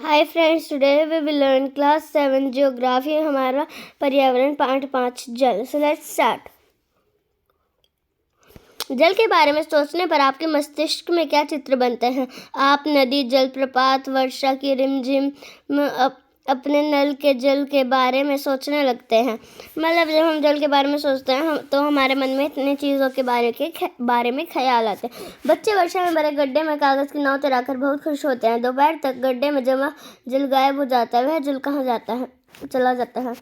Hi friends, today we will learn class 7 geography. हमारा पर्यावरण part 5 जल। So let's start. जल के बारे में सोचने पर आपके मस्तिष्क में क्या चित्र बनते हैं? आप नदी, जलप्रपात, वर्षा की रिमझिम, अपने नल के जल के बारे में सोचने लगते हैं। मतलब जब हम जल के बारे में सोचते हैं तो हमारे मन में इतनी चीज़ों के बारे में ख्याल आते हैं। बच्चे वर्षा में भरे गड्ढे में कागज़ की नाव तैराकर बहुत खुश होते हैं। दोपहर तक गड्ढे में जमा जल गायब हो जाता है। वह जल कहाँ चला जाता है?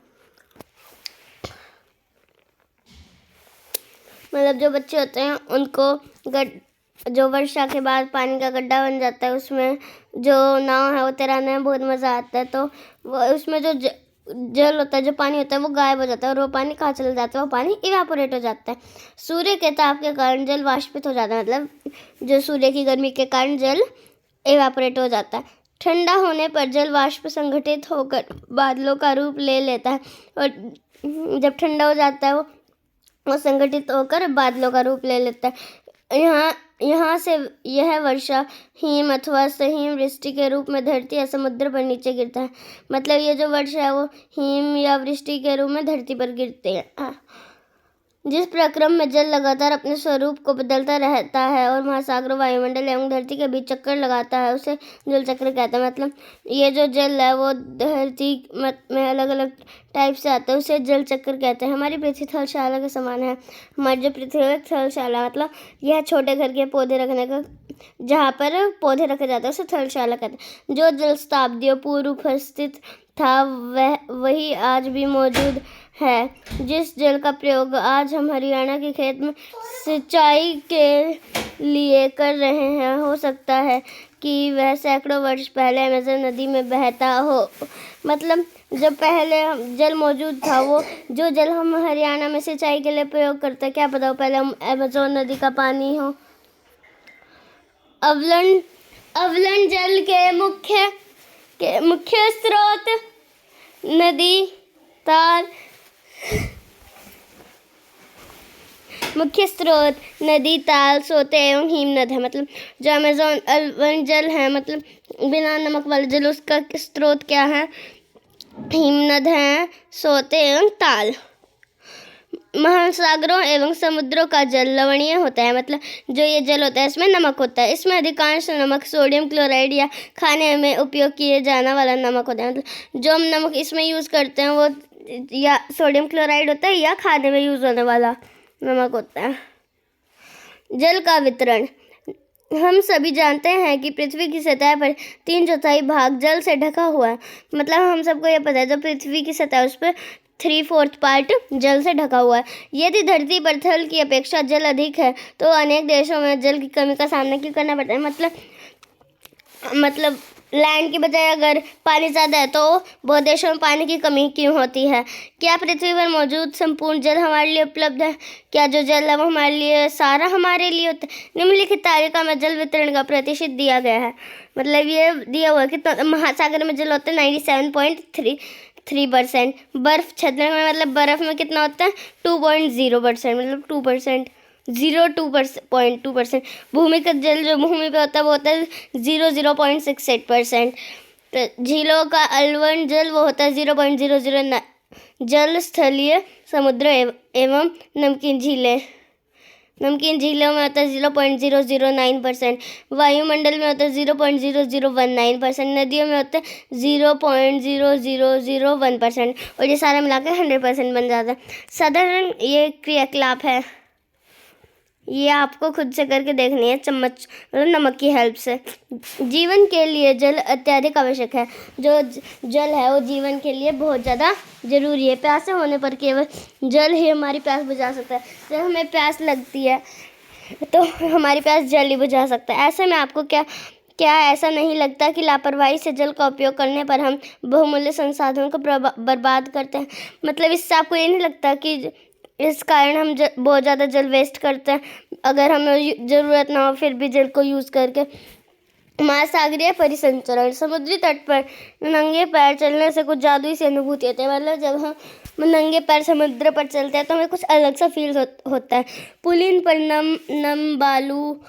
मतलब जो बच्चे होते हैं उनको जो वर्षा के बाद पानी का गड्ढा बन जाता है, उसमें जो नाव है वो तैराने में बहुत मज़ा आता है। तो वो उसमें जो जल होता है, जो पानी होता है, वो गायब हो जाता है और वो पानी कहाँ चला जाता है? वो पानी इवापोरेट हो जाता है। सूर्य के ताप के कारण जल वाष्पित हो जाता है। मतलब जो सूर्य की गर्मी के कारण जल इवापोरेट हो जाता है। ठंडा होने पर जल वाष्प संगठित होकर बादलों का रूप ले लेता है और जब ठंडा हो जाता है वो संगठित होकर बादलों का रूप ले लेता है। यहाँ से यह वर्षा हिम अथवा सहीम वृष्टि के रूप में धरती या समुद्र पर नीचे गिरता है। मतलब ये जो वर्षा है वो हिम या वृष्टि के रूप में धरती पर गिरते हैं। जिस प्रक्रम में जल लगातार अपने स्वरूप को बदलता रहता है और महासागरों, वायुमंडल एवं धरती के बीच चक्कर लगाता है, उसे जल चक्र कहते हैं। मतलब ये जो जल है वो धरती में अलग अलग टाइप से आता है, उसे जल चक्र कहते हैं। हमारी पृथ्वी थलशाला के समान है। हमारी जो पृथ्वी है थलशाला, मतलब यह छोटे घर के पौधे रखने का, जहाँ पर पौधे रखे जाते हैं, उसे थलशाला कहते हैं। जो जल शताब्दियों पूर्व उपस्थित था वही आज भी मौजूद है। जिस जल का प्रयोग आज हम हरियाणा के खेत में सिंचाई के लिए कर रहे हैं, हो सकता है कि वह सैकड़ों वर्ष पहले अमेज़न नदी में बहता हो। मतलब जब पहले जल मौजूद था, वो जो जल हम हरियाणा में सिंचाई के लिए प्रयोग करते हैं, क्या पता हो पहले अमेज़न नदी का पानी हो। अवलंब जल के मुख्य स्रोत नदी, ताल, सोते एवं हिमनद है। मतलब जो अमेज़न अवलंब जल है, मतलब बिना नमक वाला जल, उसका स्रोत क्या है? हिमनद है, सोते एवं ताल। महासागरों एवं समुद्रों का जल लवणीय होता है। मतलब जो ये जल होता है इसमें नमक होता है। इसमें अधिकांश नमक सोडियम क्लोराइड या खाने में उपयोग किए जाने वाला नमक होता है। मतलब जो हम नमक इसमें यूज़ करते हैं वो या सोडियम क्लोराइड होता है या खाने में यूज़ होने वाला नमक होता है। जल का वितरण। हम सभी जानते हैं कि पृथ्वी की सतह पर 3/4 भाग जल से ढका हुआ है। मतलब हम सबको ये पता है, जो पृथ्वी की सतह है उस पर 3/4 पार्ट जल से ढका हुआ है। यदि धरती पर थल की अपेक्षा जल अधिक है तो अनेक देशों में जल की कमी का सामना क्यों करना पड़ता है? मतलब लैंड की बजाय अगर पानी ज़्यादा है तो बहुत देशों में पानी की कमी क्यों होती है? क्या पृथ्वी पर मौजूद संपूर्ण जल हमारे लिए उपलब्ध है? क्या जो जल है वो हमारे लिए सारा हमारे लिए होता है? निम्नलिखित तालिका में जल वितरण का प्रतिशत दिया गया है। मतलब ये दिया हुआ है कि महासागर में जल होता है 97.3%। बर्फ छलकने में, मतलब बर्फ़ में कितना होता है? 2.0%, मतलब 2%, 0.2%। भूमिगत जल जो भूमि पे होता है वो होता है 0.68%। तो झीलों का अवलंब जल वो होता है 0.009। जल स्थलीय, समुद्र एवं नमकीन झीलों में होता है 0.009%। वायुमंडल में होता है 0.0019%। नदियों में होता है 0.0001%। और ये सारा मिलाकर 100% बन जाता है। साधारण ये क्रियाकलाप है, ये आपको खुद से करके देखनी है, चम्मच मतलब नमक की हेल्प से। जीवन के लिए जल अत्यधिक आवश्यक है। जो जल है वो जीवन के लिए बहुत ज़्यादा ज़रूरी है। प्यासे होने पर केवल जल ही हमारी प्यास बुझा सकता है। जब हमें प्यास लगती है तो हमारी प्यास जल ही बुझा सकता है। ऐसे में आपको क्या ऐसा नहीं लगता कि लापरवाही से जल का उपयोग करने पर हम बहुमूल्य संसाधनों को बर्बाद करते हैं? मतलब इससे आपको ये नहीं लगता कि इस कारण हम बहुत ज़्यादा जल वेस्ट करते हैं? अगर हमें ज़रूरत ना हो फिर भी जल को यूज़ करके। महासागरीय परिसंचरण। समुद्री तट पर नंगे पैर चलने से कुछ जादुई सी अनुभूति होती है। मतलब जब हम नंगे पैर समुद्र पर चलते हैं तो हमें कुछ अलग सा फील होता है। पुलिन पर नम बालू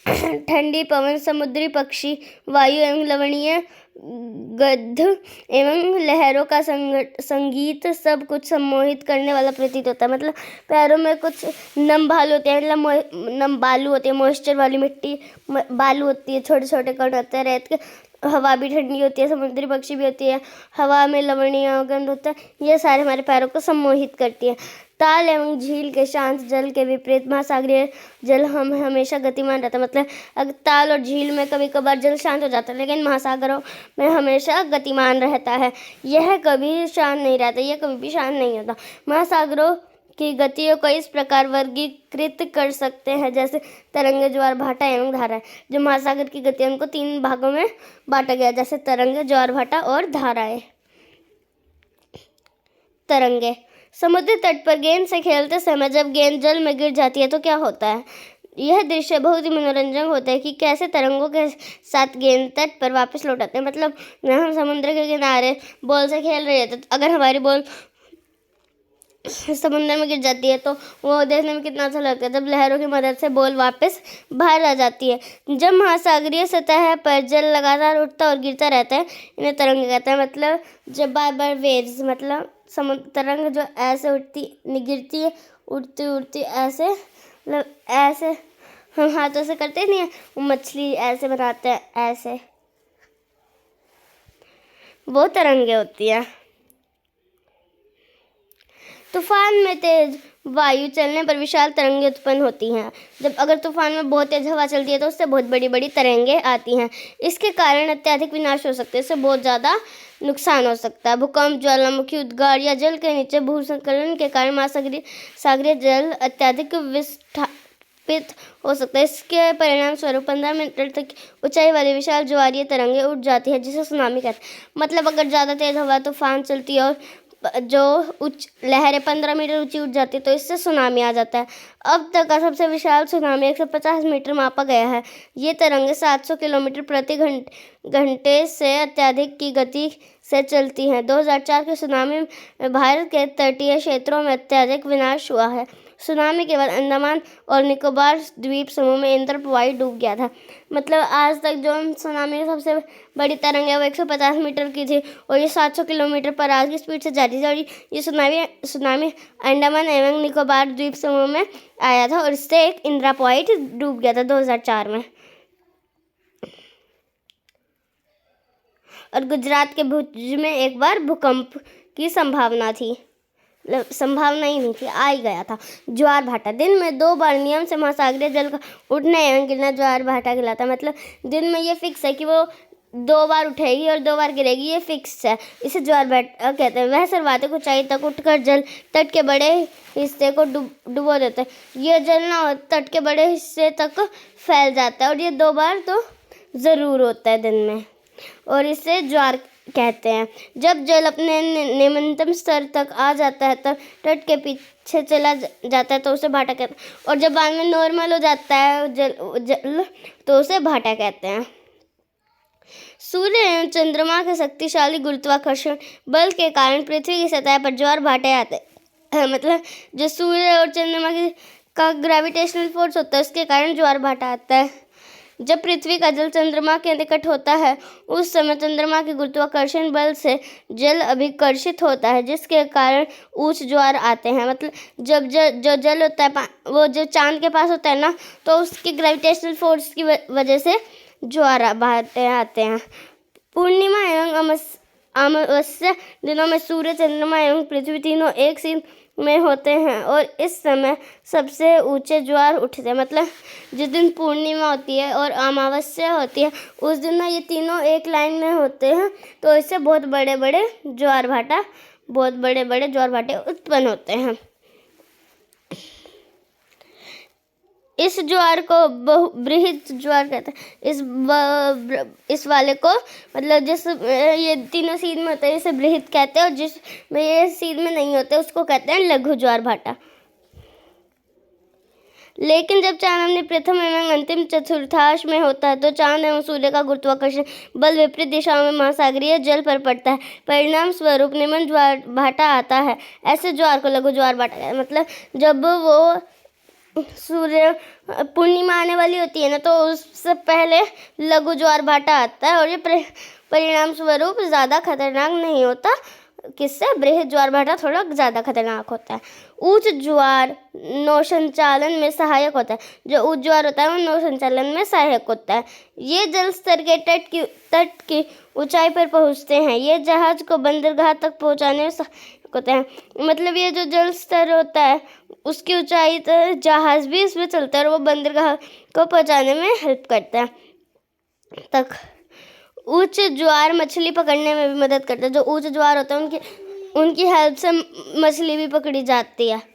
ठंडी पवन, समुद्री पक्षी, वायु एवं लवणीय गंध एवं लहरों का संगीत सब कुछ सम्मोहित करने वाला प्रतीत होता है। मतलब पैरों में कुछ नम बालू होते हैं, मतलब नम बालू होती है, मॉइस्चर वाली मिट्टी बालू होती है, छोटे छोटे कण होते हैं रेत के। हवा भी ठंडी होती है, समुद्री पक्षी भी होती है, हवा में लवणीय गंध होता है। ये सारे हमारे पैरों को सम्मोहित करती है। ताल एवं झील के शांत जल के विपरीत महासागरीय जल हम हमेशा गतिमान रहता है। मतलब अगर ताल और झील में कभी कभार जल शांत हो जाता है, लेकिन महासागरों में हमेशा गतिमान रहता है। यह कभी शांत नहीं रहता, यह कभी भी शांत नहीं होता। महासागरों की गतियों को इस प्रकार वर्गीकृत कर सकते हैं जैसे तरंगे, ज्वार भाटा एवं धाराएं। जो महासागर की गति है उनको 3 भागों में बांटा गया, जैसे तरंगे, ज्वार भाटा और धाराएं। तरंगे। समुद्र तट पर गेंद से खेलते समय जब गेंद जल में गिर जाती है तो क्या होता है। यह दृश्य बहुत ही मनोरंजक होता है कि कैसे तरंगों के साथ गेंद तट पर वापस लौट आते हैं। मतलब हम समुद्र के किनारे बॉल से खेल रहे थे, तो अगर हमारी बॉल समुद्र में गिर जाती है तो वो देखने में कितना अच्छा लगता है जब लहरों की मदद से बॉल वापस बाहर आ जाती है। जब महासागरीय सतह पर जल लगातार उठता और गिरता रहता है, इन्हें तरंगे कहते हैं। मतलब जब बार बार वेव्स, मतलब समुद्र तरंग जो ऐसे उठती गिरती है, उड़ती उड़ती ऐसे, मतलब ऐसे हम हाथों से करते नहीं है, वो मछली ऐसे बनाते हैं, ऐसे वो तरंगे होती है। तूफान में तेज वायु चलने पर विशाल तरंगे उत्पन्न होती हैं। जब अगर तूफान में बहुत तेज हवा चलती है तो उससे बहुत बड़ी बड़ी तरंगे आती हैं। इसके कारण अत्यधिक विनाश हो सकते हैं, इससे बहुत ज़्यादा नुकसान हो सकता है। भूकंप, ज्वालामुखी, उद्गार या जल के नीचे भूस्खलन के कारण महासागरीय जल अत्यधिक विस्थापित हो सकता है। इसके परिणाम स्वरूप 15 मीटर तक ऊंचाई वाली विशाल ज्वारीय तरंगे उठ जाती है, जिसे सुनामी कहते हैं। मतलब अगर ज़्यादा तेज हवा तूफान चलती है और जो उच्च लहरें 15 मीटर ऊंची उठ जाती है तो इससे सुनामी आ जाता है। अब तक का सबसे विशाल सुनामी 150 मीटर मापा गया है। ये तरंगे 700 किलोमीटर प्रति घंटे से अत्यधिक की गति से चलती हैं। 2004 के सुनामी में भारत के तटीय क्षेत्रों में अत्यधिक विनाश हुआ है। सुनामी के बाद अंडमान और निकोबार द्वीप समूह में इंद्रप्रवाही डूब गया था। मतलब आज तक जो सुनामी की सबसे बड़ी तरंग है वो 150 मीटर की थी और ये 700 किलोमीटर पर आवाज की स्पीड से जा रही थी। और ये सुनामी अंडमान एवं निकोबार द्वीप समूह में आया था और इससे एक इंद्रप्रवाही डूब गया था 2004 में। और गुजरात के भुज में एक बार भूकंप की संभावना थी, संभावना ही नहीं थी, आ ही गया था। ज्वार भाटा। दिन में 2 बार नियम से महासागरीय जल का उठना एवं गिरना ज्वार भाटा कहलाता है। मतलब दिन में ये फिक्स है कि वो 2 बार उठेगी और 2 बार गिरेगी, ये फिक्स है। इसे ज्वार भाटा कहते हैं। वह सर्वाधिक ऊंचाई तक उठकर जल तट के बड़े हिस्से को डुबो देते हैं। यह जल ना तट के बड़े हिस्से तक फैल जाता है और ये 2 बार तो ज़रूर होता है दिन में, और इसे ज्वार कहते हैं। जब जल अपने निम्नतम स्तर तक आ जाता है तब तट के पीछे चला जाता है तो उसे भाटा कहते हैं, और जब बाद में नॉर्मल हो जाता है जल तो उसे भाटा कहते हैं। सूर्य एवं चंद्रमा के शक्तिशाली गुरुत्वाकर्षण बल के कारण पृथ्वी की सतह पर ज्वार भाटे आते हैं। मतलब जो सूर्य और चंद्रमा का ग्रेविटेशनल फोर्स होता है उसके कारण ज्वार भाटा आता है। जब पृथ्वी का जल चंद्रमा के निकट होता है उस समय चंद्रमा के गुरुत्वाकर्षण बल से जल अभिकर्षित होता है, जिसके कारण उच्च ज्वार आते हैं। मतलब जब जो जल होता है वो जो चांद के पास होता है ना, तो उसकी ग्रेविटेशनल फोर्स की वजह से ज्वार भाटे आते हैं। पूर्णिमा एवं अमावस्या दिनों में सूर्य, चंद्रमा एवं पृथ्वी तीनों एक सीन में होते हैं और इस समय सबसे ऊंचे ज्वार उठते हैं। मतलब जिस दिन पूर्णिमा होती है और अमावस्या होती है उस दिन ना ये तीनों एक लाइन में होते हैं, तो इससे बहुत बड़े बड़े ज्वार भाटे उत्पन्न होते हैं। इस ज्वार को बृहद ज्वार कहते हैं। इस वाले को मतलब जिस ये तीनों सीध में होते हैं इसे बृहद कहते हैं, और जिसमें ये सीध में नहीं होते उसको कहते हैं लघु ज्वार भाटा। लेकिन जब चांद अपने प्रथम एवं अंतिम चतुर्थांश में होता है तो चांद एवं सूर्य का गुरुत्वाकर्षण बल विपरीत दिशाओं में महासागरीय जल पर पड़ता है। परिणाम स्वरूप निम्न ज्वार भाटा आता है। ऐसे ज्वार को लघु ज्वार भाटा कहते हैं। मतलब जब वो सूर्य पूर्णिमा आने वाली होती है ना, तो उससे पहले लघु ज्वार भाटा आता है और ये परिणाम स्वरूप ज़्यादा खतरनाक नहीं होता। किससे? बृहद ज्वार भाटा थोड़ा ज़्यादा खतरनाक होता है। उच्च ज्वार नौ संचालन में सहायक होता है। जो उच्च ज्वार होता है वो नौ संचालन में सहायक होता है। ये जल स्तर के तट की ऊंचाई पर पहुंचते हैं। ये जहाज को बंदरगाह तक पहुंचाने में सहायक होता है। मतलब ये जो जल स्तर होता है उसकी ऊंचाई तक जहाज भी इसमें चलता है और वो बंदरगाह को पहुंचाने में हेल्प करता है। तक उच्च ज्वार मछली पकड़ने में भी मदद करता है। जो उच्च ज्वार होता है उनकी हेल्प से मछली भी पकड़ी जाती है।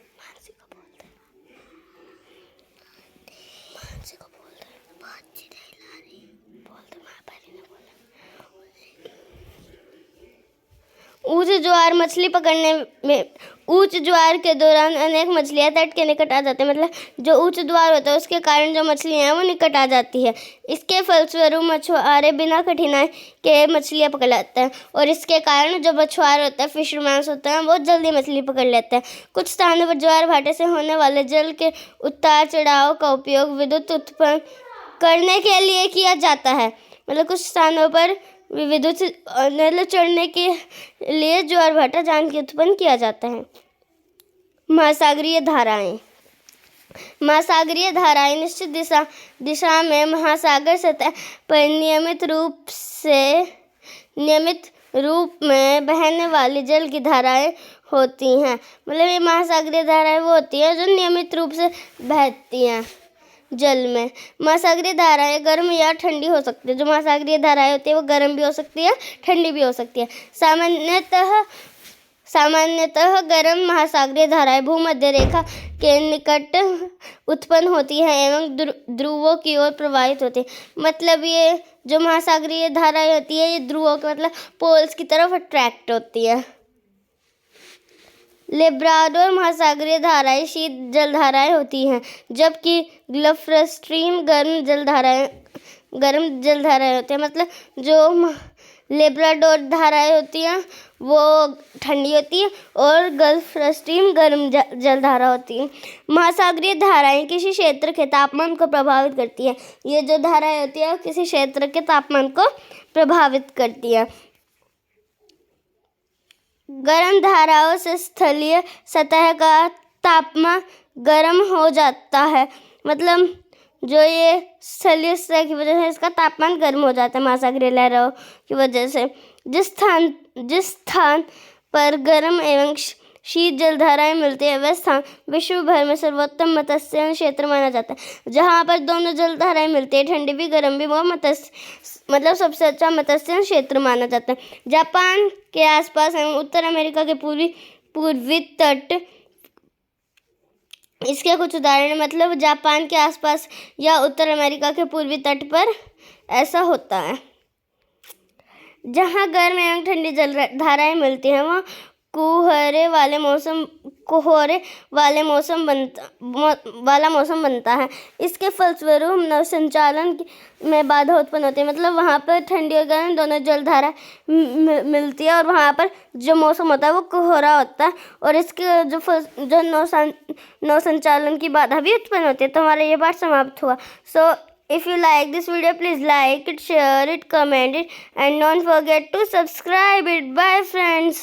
ऊंच ज्वार मछली पकड़ने में ऊंच ज्वार के दौरान अनेक मछलियां तट के निकट आ जाती है। मतलब जो ऊंच ज्वार होता है उसके कारण जो मछलियां हैं वो निकट आ जाती है। इसके फलस्वरूप मछुआरे बिना कठिनाई के मछलियां पकड़ लेते हैं और इसके कारण जो मछुआरे होते हैं, फिशरमैन्स होते हैं, वो जल्दी मछली पकड़ लेते हैं। कुछ स्थानों पर ज्वार भाटे से होने वाले जल के उतार चढ़ाव का उपयोग विद्युत उत्पन्न करने के लिए किया जाता है। मतलब कुछ स्थानों पर विद्युत मतलब चढ़ने के लिए ज्वार भाटा जान के उत्पन्न किया जाता है। महासागरीय धाराएं। महासागरीय धाराएं निश्चित दिशा में महासागर सतह पर नियमित रूप में बहने वाली जल की धाराएं होती हैं। मतलब ये महासागरीय धाराएं वो होती हैं जो नियमित रूप से बहती हैं जल में। महासागरीय धाराएं गर्म या ठंडी हो सकती है। जो महासागरीय धाराएं होती है वो गर्म भी हो सकती है, ठंडी भी हो सकती है। सामान्यतः गर्म महासागरीय धाराएं भूमध्य रेखा के निकट उत्पन्न होती है एवं ध्रुवों की ओर प्रवाहित होती है। मतलब ये जो महासागरीय धाराएं होती है ये ध्रुवों के मतलब पोल्स की तरफ अट्रैक्ट होती है। लेब्राडोर महासागरीय धाराएं शीत जलधाराएं होती हैं, जबकि गल्फ स्ट्रीम गर्म जलधाराएं होती हैं। मतलब जो लेब्राडोर धाराएं होती हैं वो ठंडी होती है और गल्फ स्ट्रीम गर्म जलधारा होती है। महासागरीय धाराएं किसी क्षेत्र के तापमान को प्रभावित करती है। ये जो धाराएं होती है किसी क्षेत्र के तापमान को प्रभावित करती है। गर्म धाराओं से स्थलीय सतह का तापमान गर्म हो जाता है। मतलब जो ये स्थलीय सतह की वजह से इसका तापमान गर्म हो जाता है महासागरीय लहरों की वजह से। जिस स्थान पर गर्म एवं शीत जलधाराएं मिलती है वह स्थान विश्व भर में सर्वोत्तम मत्स्य क्षेत्र माना जाता है। जहाँ पर दोनों जलधाराएं मिलती है, ठंडी भी गर्म भी, वो मतलब सबसे अच्छा मत्स्य क्षेत्र माना जाता है। जापान के आसपास एवं उत्तर अमेरिका के पूर्वी तट इसके कुछ उदाहरण। मतलब जापान के आसपास या उत्तर अमेरिका के पूर्वी तट पर ऐसा होता है। जहाँ गर्म एवं ठंडी जलधाराएं मिलती हैं वहाँ कोहरे वाला मौसम बनता है। इसके फलस्वरूप नौसंचालन में बाधा उत्पन्न होती है। मतलब वहाँ पर ठंडी और गर्म दोनों जलधारा मिलती है और वहाँ पर जो मौसम होता है वो कोहरा होता है और इसके जो नौसंचालन की बाधा भी उत्पन्न होती है। तो हमारा ये पाठ समाप्त हुआ। सो if you like this video, please like it, share it, comment it and don't forget to subscribe it. Bye friends.